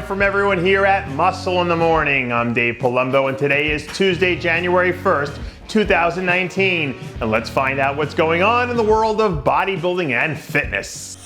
from everyone here at Muscle in the Morning. I'm Dave Palumbo, and today is Tuesday, January 1st, 2019. And let's find out what's going on in the world of bodybuilding and fitness.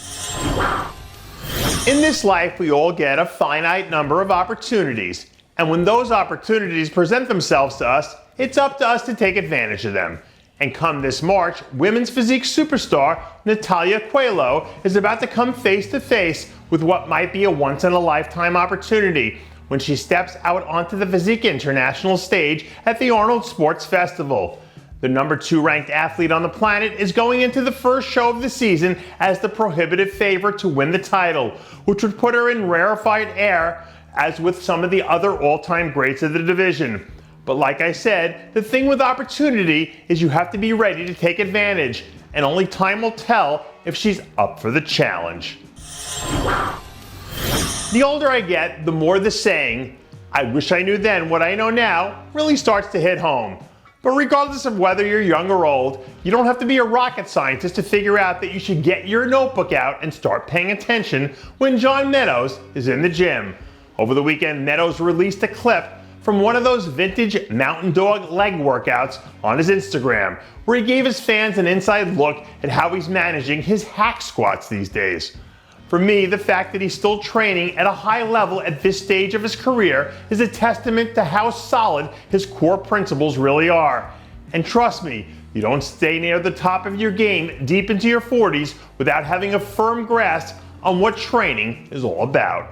In this life, we all get a finite number of opportunities. And when those opportunities present themselves to us, it's up to us to take advantage of them. And come this March, women's physique superstar Natalia Quello is about to come face to face with what might be a once-in-a-lifetime opportunity when she steps out onto the Physique International stage at the Arnold Sports Festival. The number 2 ranked athlete on the planet is going into the first show of the season as the prohibitive favorite to win the title, which would put her in rarefied air as with some of the other all-time greats of the division. But like I said, the thing with opportunity is you have to be ready to take advantage, and only time will tell if she's up for the challenge. The older I get, the more the saying, "I wish I knew then what I know now," really starts to hit home. But regardless of whether you're young or old, you don't have to be a rocket scientist to figure out that you should get your notebook out and start paying attention when John Meadows is in the gym. Over the weekend, Meadows released a clip from one of those vintage Mountain Dog leg workouts on his Instagram, where he gave his fans an inside look at how he's managing his hack squats these days. For me, the fact that he's still training at a high level at this stage of his career is a testament to how solid his core principles really are. And trust me, you don't stay near the top of your game deep into your 40s without having a firm grasp on what training is all about.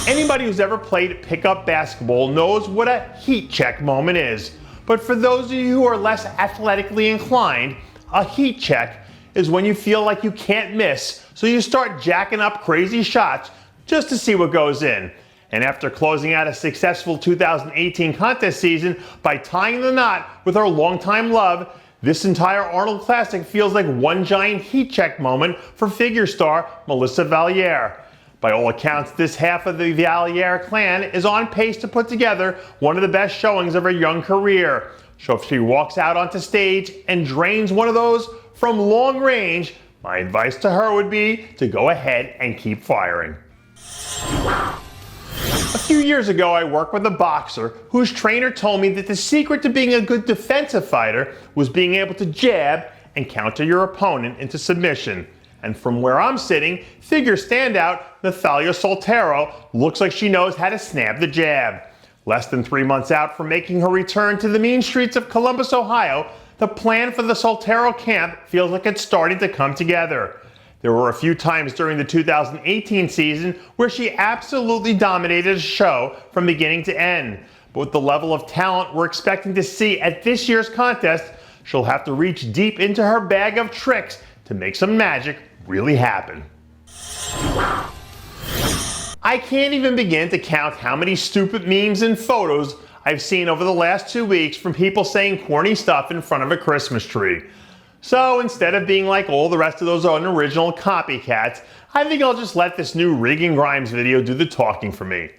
Anybody who's ever played pickup basketball knows what a heat check moment is. But for those of you who are less athletically inclined, a heat check is when you feel like you can't miss, so you start jacking up crazy shots just to see what goes in. And after closing out a successful 2018 contest season by tying the knot with her longtime love, this entire Arnold Classic feels like one giant heat check moment for figure star Melissa Valliere. By all accounts, this half of the Valliere clan is on pace to put together one of the best showings of her young career. So if she walks out onto stage and drains one of those from long range, my advice to her would be to go ahead and keep firing. A few years ago, I worked with a boxer whose trainer told me that the secret to being a good defensive fighter was being able to jab and counter your opponent into submission. And from where I'm sitting, figure standout Natalia Soltero looks like she knows how to snap the jab. Less than 3 months out from making her return to the mean streets of Columbus, Ohio, the plan for the Soltero camp feels like it's starting to come together. There were a few times during the 2018 season where she absolutely dominated a show from beginning to end. But with the level of talent we're expecting to see at this year's contest, she'll have to reach deep into her bag of tricks to make some magic really happen. I can't even begin to count how many stupid memes and photos I've seen over the last 2 weeks from people saying corny stuff in front of a Christmas tree. So instead of being like all the rest of those unoriginal copycats, I think I'll just let this new Regan Grimes video do the talking for me.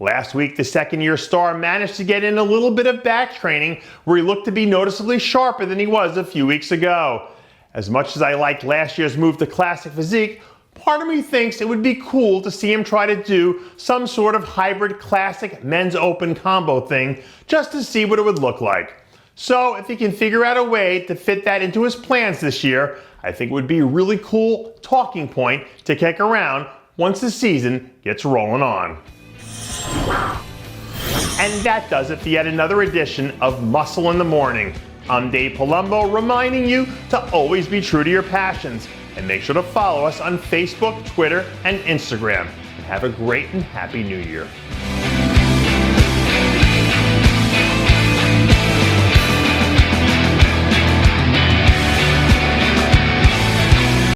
Last week, the second-year star managed to get in a little bit of back training where he looked to be noticeably sharper than he was a few weeks ago. As much as I liked last year's move to classic physique, part of me thinks it would be cool to see him try to do some sort of hybrid classic men's open combo thing just to see what it would look like. So if he can figure out a way to fit that into his plans this year, I think it would be a really cool talking point to kick around once the season gets rolling on. And that does it for yet another edition of Muscle in the Morning. I'm Dave Palumbo, reminding you to always be true to your passions. And make sure to follow us on Facebook, Twitter, and Instagram. And have a great and happy New Year.